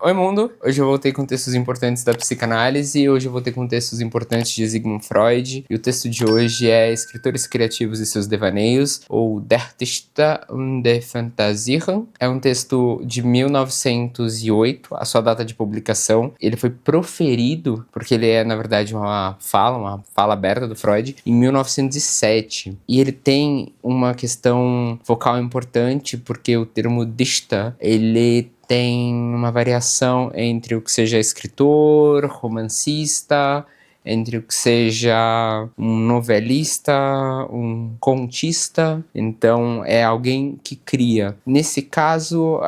Oi mundo, hoje eu voltei com textos importantes da psicanálise, hoje eu voltei com textos importantes de Sigmund Freud, e o texto de hoje é Escritores Criativos e Seus Devaneios, ou Der Dichter und die Fantasien. É um texto de 1908, a sua data de publicação. Ele foi proferido, porque ele é na verdade uma fala aberta do Freud, em 1907. E ele tem uma questão vocal importante, porque o termo Dichter, ele tem uma variação entre o que seja escritor, romancista, entre o que seja um novelista, um contista. Então é alguém que cria. Nesse caso,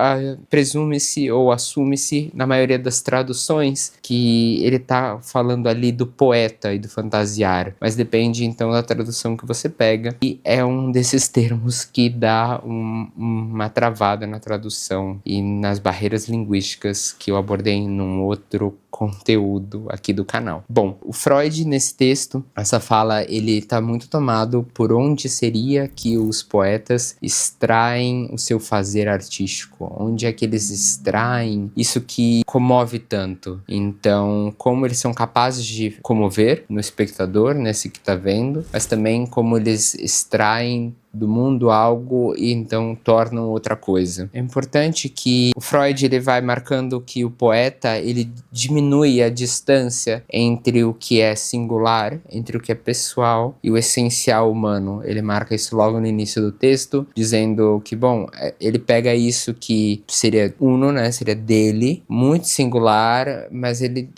presume-se ou assume-se, na maioria das traduções, que ele está falando ali do poeta e do fantasiar, mas depende então da tradução que você pega, e é um desses termos que dá uma travada na tradução e nas barreiras linguísticas que eu abordei num outro conteúdo aqui do canal. Bom, o Freud, nesse texto, essa fala, ele tá muito tomado por onde seria que os poetas extraem o seu fazer artístico, onde é que eles extraem isso que comove tanto. Então, como eles são capazes de comover no espectador, nesse que tá vendo, mas também como eles extraem do mundo algo e então tornam outra coisa. É importante que o Freud ele vai marcando que o poeta ele diminui a distância entre o que é singular, entre o que é pessoal e o essencial humano. Ele marca isso logo no início do texto, dizendo que, bom, ele pega isso que seria uno, né, seria dele, muito singular, mas ele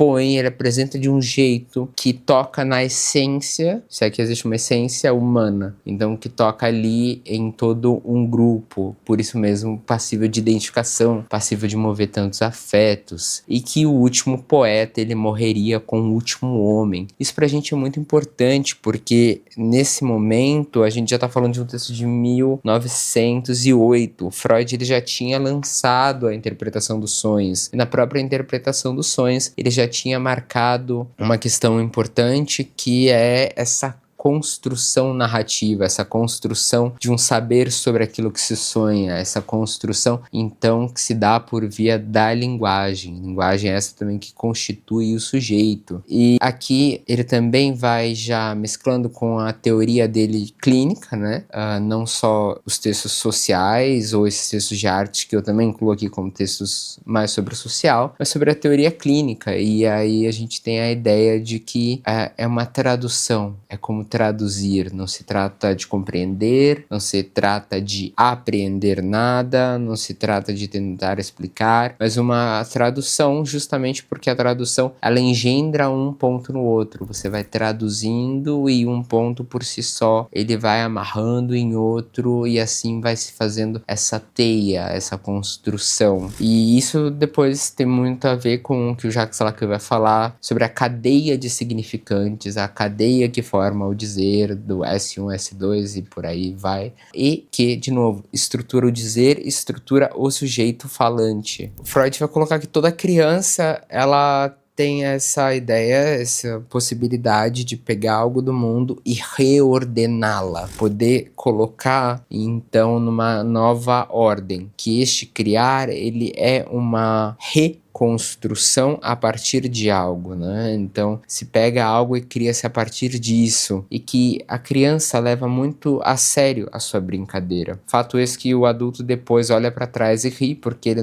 apresenta de um jeito que toca na essência, se é que existe uma essência humana, então que toca ali em todo um grupo, por isso mesmo passível de identificação, passível de mover tantos afetos, e que o último poeta ele morreria com o último homem. Isso pra gente é muito importante, porque nesse momento a gente já tá falando de um texto de 1908. O Freud ele já tinha lançado a interpretação dos sonhos, e na própria interpretação dos sonhos ele já tinha marcado uma questão importante, que é essa construção narrativa, essa construção de um saber sobre aquilo que se sonha, essa construção então que se dá por via da linguagem. Linguagem é essa também que constitui o sujeito. E aqui ele também vai já mesclando com a teoria dele clínica, né? Não só os textos sociais ou esses textos de arte que eu também incluo aqui como textos mais sobre o social, mas sobre a teoria clínica. E aí a gente tem a ideia de que é uma tradução, é como traduzir, não se trata de compreender, não se trata de apreender nada, não se trata de tentar explicar, mas uma tradução, justamente porque a tradução ela engendra um ponto no outro. Você vai traduzindo e um ponto por si só ele vai amarrando em outro, e assim vai se fazendo essa teia, essa construção. E isso depois tem muito a ver com o que o Jacques Lacan vai falar sobre a cadeia de significantes, a cadeia que forma o dizer do S1, S2 e por aí vai, e que, de novo, estrutura o dizer, estrutura o sujeito falante. O Freud vai colocar que toda criança, ela tem essa ideia, essa possibilidade de pegar algo do mundo e reordená-la, poder colocar então numa nova ordem, que este criar ele é uma reconstrução a partir de algo, né? Então se pega algo e cria-se a partir disso, e que a criança leva muito a sério a sua brincadeira. Fato esse que o adulto depois olha para trás e ri, porque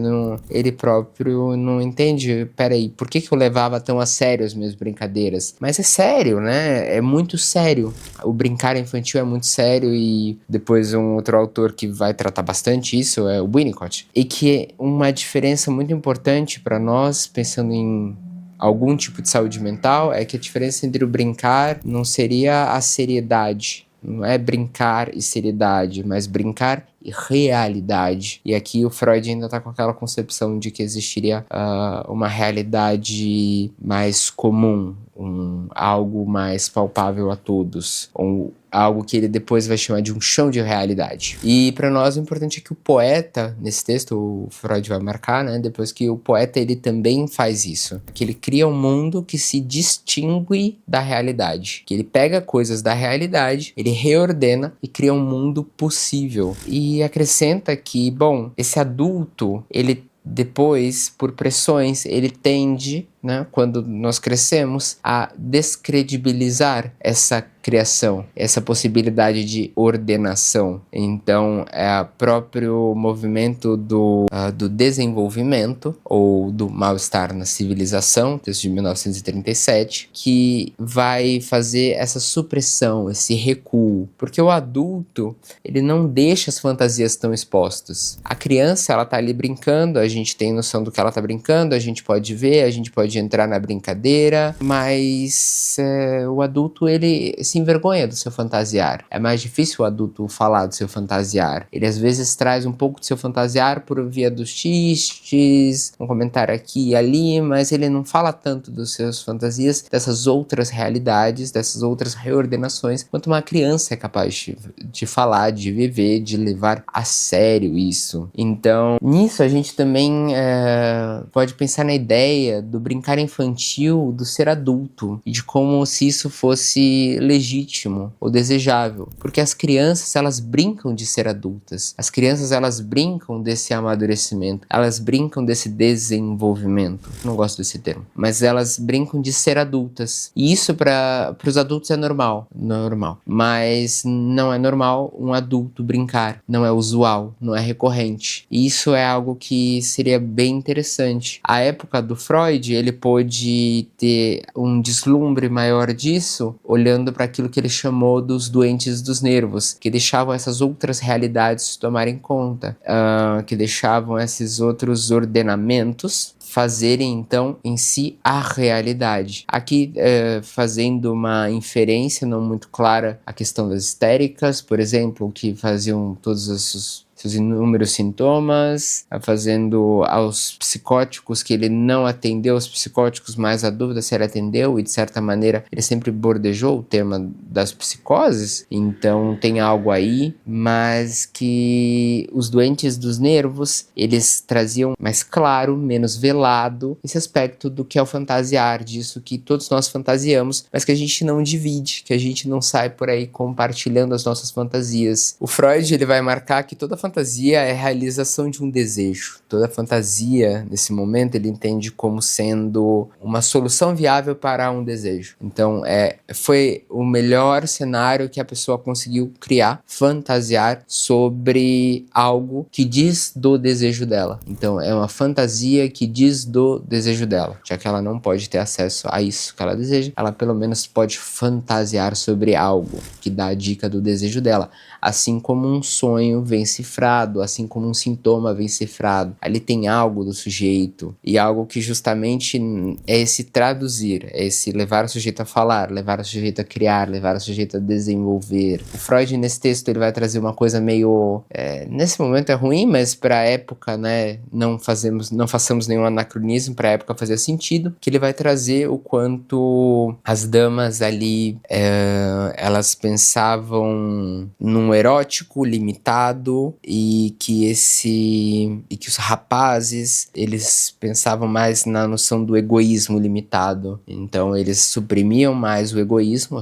ele próprio não entende, peraí, por que eu levava tão a sério as minhas brincadeiras? Mas é sério, né? É muito sério. O brincar infantil é muito sério, e depois um outro autor que vai tratar bastante isso é o Winnicott, e que uma diferença muito importante para nós, pensando em algum tipo de saúde mental, é que a diferença entre o brincar não seria a seriedade. Não é brincar e seriedade, mas brincar e realidade. E aqui o Freud ainda está com aquela concepção de que existiria uma realidade mais comum, algo mais palpável a todos, ou algo que ele depois vai chamar de um chão de realidade. E para nós o importante é que o poeta, nesse texto o Freud vai marcar, né, depois que o poeta ele também faz isso, que ele cria um mundo que se distingue da realidade, que ele pega coisas da realidade, ele reordena e cria um mundo possível. E acrescenta que, bom, esse adulto, ele Depois, por pressões, ele tende, né, quando nós crescemos, a descredibilizar essa criação, essa possibilidade de ordenação. Então, é o próprio movimento do desenvolvimento, ou do mal-estar na civilização, texto de 1937, que vai fazer essa supressão, esse recuo. Porque o adulto, ele não deixa as fantasias tão expostas. A criança, ela tá ali brincando, a gente tem noção do que ela tá brincando, a gente pode ver, a gente pode entrar na brincadeira, mas o adulto, ele se envergonha do seu fantasiar. É mais difícil o adulto falar do seu fantasiar. Ele às vezes traz um pouco do seu fantasiar por via dos xistes, um comentário aqui e ali, mas ele não fala tanto dos seus fantasias, dessas outras realidades, dessas outras reordenações, quanto uma criança é capaz de falar, de viver, de levar a sério isso. Então, nisso a gente também pode pensar na ideia do brincar infantil, do ser adulto, e de como se isso fosse legítimo ou desejável, porque as crianças, elas brincam de ser adultas, as crianças, elas brincam desse amadurecimento, elas brincam desse desenvolvimento, não gosto desse termo, mas elas brincam de ser adultas, e isso para os adultos é normal, mas não é normal um adulto brincar, não é usual, não é recorrente, e isso é algo que seria bem interessante. A época do Freud, ele pôde ter um deslumbre maior disso, olhando para aquilo que ele chamou dos doentes dos nervos, que deixavam essas outras realidades tomarem conta, que deixavam esses outros ordenamentos fazerem então em si a realidade. Aqui fazendo uma inferência não muito clara a questão das histéricas, por exemplo, que faziam todos os seus inúmeros sintomas, fazendo aos psicóticos que ele não atendeu, os psicóticos, mais a dúvida se ele atendeu, e de certa maneira ele sempre bordejou o tema das psicoses, então tem algo aí, mas que os doentes dos nervos, eles traziam mais claro, menos velado, esse aspecto do que é o fantasiar, disso que todos nós fantasiamos, mas que a gente não divide, que a gente não sai por aí compartilhando as nossas fantasias. O Freud, ele vai marcar que toda fantasia é a realização de um desejo. Toda fantasia, nesse momento, ele entende como sendo uma solução viável para um desejo. Então, foi o melhor cenário que a pessoa conseguiu criar, fantasiar sobre algo que diz do desejo dela. Então, é uma fantasia que diz do desejo dela. Já que ela não pode ter acesso a isso que ela deseja, ela pelo menos pode fantasiar sobre algo que dá a dica do desejo dela. Assim como um sonho vem cifrado, assim como um sintoma vem cifrado. Ali tem algo do sujeito, e algo que justamente é esse traduzir, é esse levar o sujeito a falar, levar o sujeito a criar, levar o sujeito a desenvolver. O Freud, nesse texto, ele vai trazer uma coisa meio... nesse momento é ruim, mas para a época, né, não façamos nenhum anacronismo, para a época fazia sentido, que ele vai trazer o quanto as damas ali, elas pensavam num erótico limitado, e que os rapazes, eles pensavam mais na noção do egoísmo limitado. Então eles suprimiam mais o egoísmo,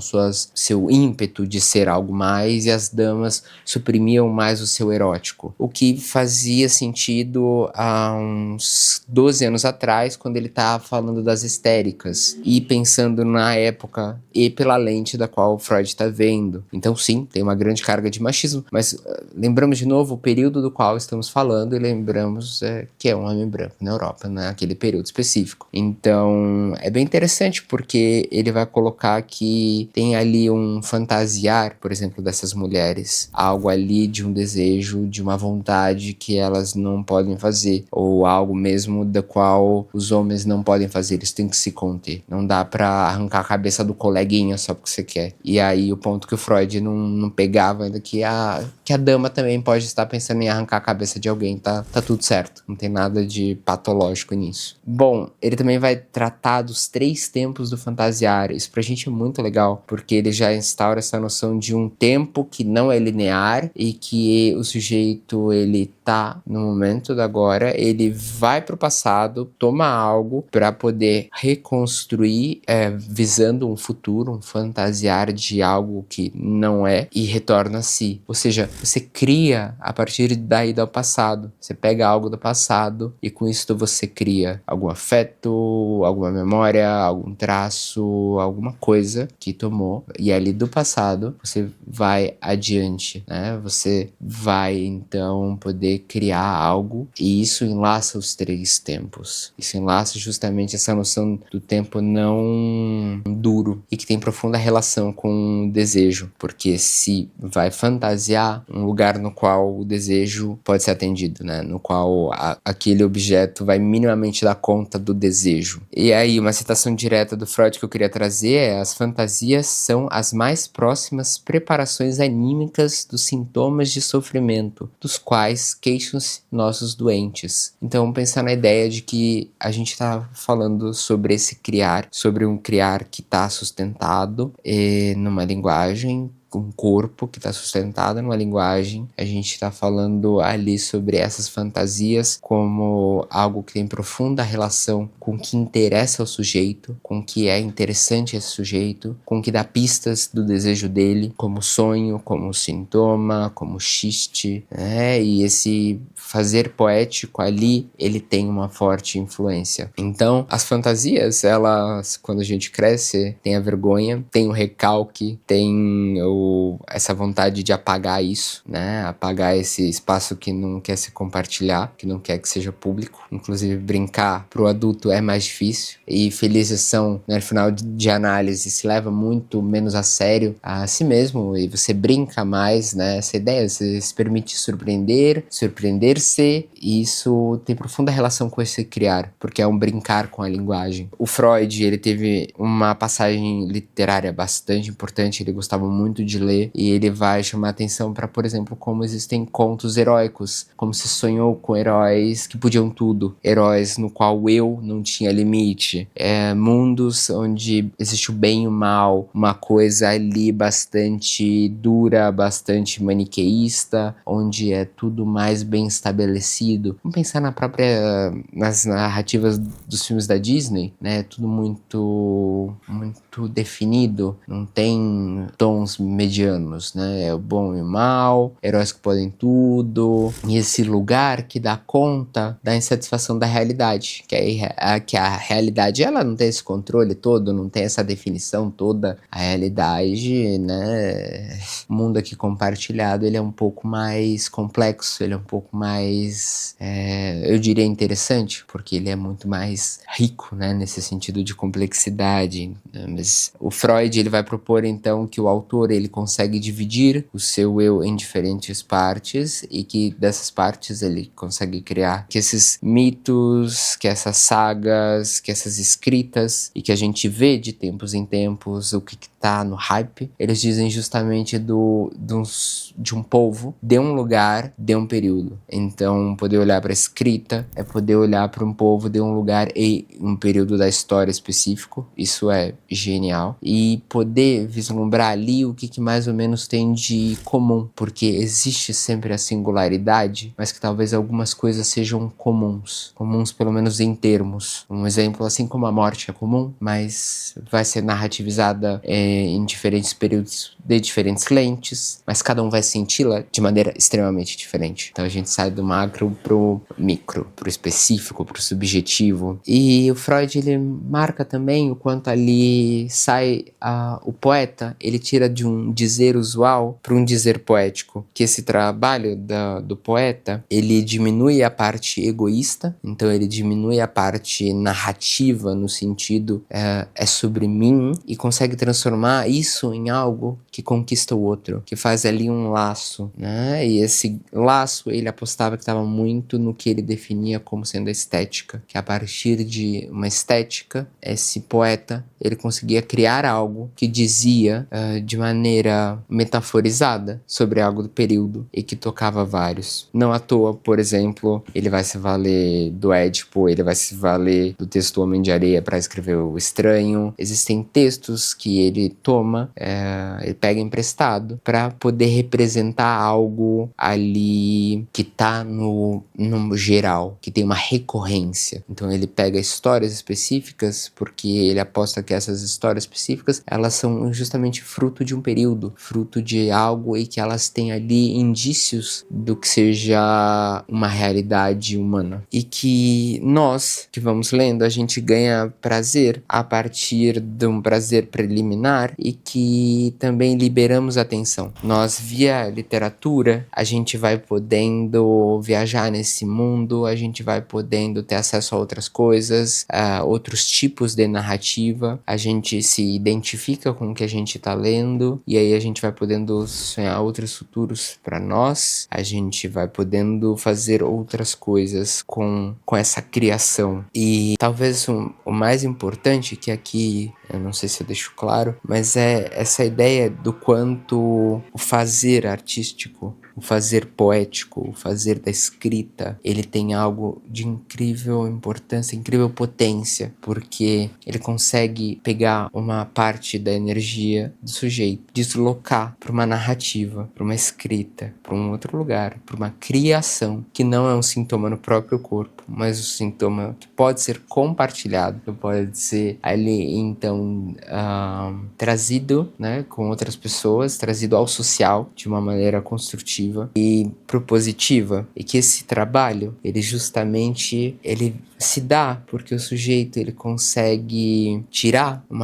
seu ímpeto de ser algo mais, e as damas suprimiam mais o seu erótico. O que fazia sentido há uns 12 anos atrás, quando ele estava falando das histéricas, e pensando na época e pela lente da qual o Freud está vendo. Então sim, tem uma grande carga de machismo, mas lembramos de novo o período do qual estamos falando, e lembramos que é um homem branco na Europa, naquele período específico. Então é bem interessante, porque ele vai colocar que tem ali um fantasiar, por exemplo, dessas mulheres, algo ali de um desejo, de uma vontade que elas não podem fazer, ou algo mesmo da qual os homens não podem fazer, eles têm que se conter. Não dá pra arrancar a cabeça do coleguinha só porque você quer. E aí o ponto que o Freud não pegava ainda, que a dama também pode estar pensando em arrancar a cabeça de alguém, tá tudo certo, não tem nada de patológico nisso. Bom, ele também vai tratar dos 3 tempos do fantasiar. Isso pra gente é muito legal, porque ele já instaura essa noção de um tempo que não é linear, e que o sujeito, ele tá no momento da agora, ele vai pro passado, toma algo para poder reconstruir, visando um futuro, um fantasiar de algo que não é, e retorna a si. Ou seja, você cria a partir da ida ao passado. Você pega algo do passado e com isso você cria algum afeto, alguma memória, algum traço, alguma coisa que tomou, e ali do passado você vai adiante, né? Você vai então poder criar algo, e isso enlaça os 3 tempos. Isso enlaça justamente essa noção do tempo não duro e que tem profunda relação com o desejo, porque se vai fantasiar um lugar no qual o desejo pode ser atendido, né? No qual aquele objeto vai minimamente dar conta do desejo. E aí, uma citação direta do Freud que eu queria trazer é: as fantasias são as mais próximas preparações anímicas dos sintomas de sofrimento, dos quais queixam-se nossos doentes. Então, vamos pensar na ideia de que a gente está falando sobre esse criar, sobre um criar que está sustentado numa linguagem, um corpo que está sustentado numa linguagem. A gente está falando ali sobre essas fantasias como algo que tem profunda relação com o que interessa ao sujeito, com o que é interessante a esse sujeito, com o que dá pistas do desejo dele, como sonho, como sintoma, como xiste, né? E esse fazer poético ali, ele tem uma forte influência. Então, as fantasias, elas, quando a gente cresce, tem a vergonha, tem o recalque, tem essa vontade de apagar isso, né? Apagar esse espaço que não quer se compartilhar, que não quer que seja público. Inclusive, brincar pro adulto é mais difícil. E felizes são, né, no final de análise, se leva muito menos a sério a si mesmo e você brinca mais, né? Essa ideia, você se permite surpreender-se, e isso tem profunda relação com esse criar, porque é um brincar com a linguagem. O Freud, ele teve uma passagem literária bastante importante, ele gostava muito de ler, e ele vai chamar atenção para, por exemplo, como existem contos heróicos, como se sonhou com heróis que podiam tudo, heróis no qual o eu não tinha limite, mundos onde existe o bem e o mal, uma coisa ali bastante dura, bastante maniqueísta, onde é tudo mais bem estabelecido. Vamos pensar nas narrativas dos filmes da Disney, né? Tudo muito definido, não tem tons medianos, né? É o bom e o mal, heróis que podem tudo, e esse lugar que dá conta da insatisfação da realidade, que a realidade, ela não tem esse controle todo, não tem essa definição toda. A realidade, né? O mundo aqui compartilhado, ele é um pouco mais complexo, ele é um pouco mais, eu diria, interessante, porque ele é muito mais rico, né? Nesse sentido de complexidade, né? Mas o Freud, ele vai propor então que o autor, ele consegue dividir o seu eu em diferentes partes, e que dessas partes ele consegue criar que esses mitos, que essas sagas, que essas escritas, e que a gente vê de tempos em tempos o que tá no hype, eles dizem justamente de um povo, de um lugar, de um período. Então, poder olhar para a escrita é poder olhar para um povo, de um lugar e um período da história específico. Isso é genial. E poder vislumbrar ali o que mais ou menos tem de comum, porque existe sempre a singularidade, mas que talvez algumas coisas sejam comuns pelo menos em termos. Um exemplo, assim como a morte é comum, mas vai ser narrativizada em diferentes períodos, de diferentes lentes, mas cada um vai senti-la de maneira extremamente diferente. Então a gente sai do macro pro micro, pro específico, pro subjetivo. E o Freud, ele marca também o quanto ali sai o poeta, ele tira de um dizer usual para um dizer poético, que esse trabalho do poeta, ele diminui a parte egoísta, então ele diminui a parte narrativa no sentido é sobre mim, e consegue transformar isso em algo que conquista o outro, que faz ali um laço, né? E esse laço, ele apostava que estava muito no que ele definia como sendo a estética, que a partir de uma estética, esse poeta, ele conseguia criar algo que dizia de maneira metaforizada sobre algo do período e que tocava vários. Não à toa, por exemplo, ele vai se valer do Édipo, ele vai se valer do texto Homem de Areia para escrever O Estranho. Existem textos que ele toma, ele pega emprestado para poder representar algo ali que tá tá no geral, que tem uma recorrência. Então ele pega histórias específicas, porque ele aposta que essas histórias específicas, elas são justamente fruto de um período, fruto de algo e que elas têm ali indícios do que seja uma realidade humana. E que nós, que vamos lendo, a gente ganha prazer a partir de um prazer preliminar e que também liberamos atenção. Nós, via literatura, a gente vai podendo viajar nesse mundo, a gente vai podendo ter acesso a outras coisas, a outros tipos de narrativa, a gente se identifica com o que a gente tá lendo e aí a gente vai podendo sonhar outros futuros para nós, a gente vai podendo fazer outras coisas com essa criação. E talvez o mais importante, que aqui eu não sei se eu deixo claro, mas é essa ideia do quanto o fazer artístico, o fazer poético, o fazer da escrita, ele tem algo de incrível importância, incrível potência, porque ele consegue pegar uma parte da energia do sujeito, deslocar para uma narrativa, para uma escrita, para um outro lugar, para uma criação, que não é um sintoma no próprio corpo, mas um sintoma que pode ser compartilhado, que pode ser ali, então, trazido, né, com outras pessoas, trazido ao social de uma maneira construtiva e propositiva, e que esse trabalho, ele justamente, ele se dá porque o sujeito, ele consegue tirar um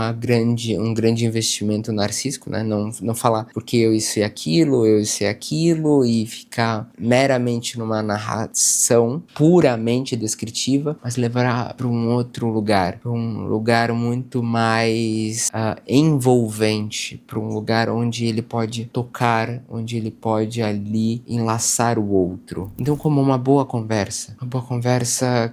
grande investimento narcísico, né, não falar porque eu isso e aquilo e ficar meramente numa narração puramente descritiva, mas levar para um outro lugar, para um lugar muito mais envolvente, para um lugar onde ele pode tocar, onde ele pode ali enlaçar o outro. Então, como uma boa conversa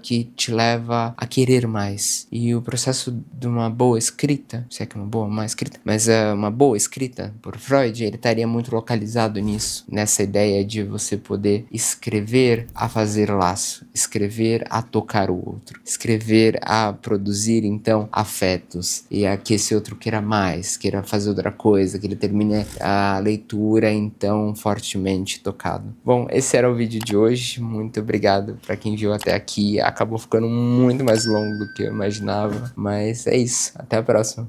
que te leva a querer mais. E o processo de uma boa escrita, se é que é uma boa má escrita, mas uma boa escrita por Freud, ele estaria muito localizado nisso, nessa ideia de você poder escrever a fazer laço, escrever a tocar o outro, escrever a produzir, então, afetos, e a que esse outro queira mais, queira fazer outra coisa, que ele termine a leitura, então, fortemente tocado. Bom, esse era o vídeo de hoje, muito obrigado para quem viu até aqui, acabou ficando muito mais longo do que eu imaginava, mas é isso, até a próxima.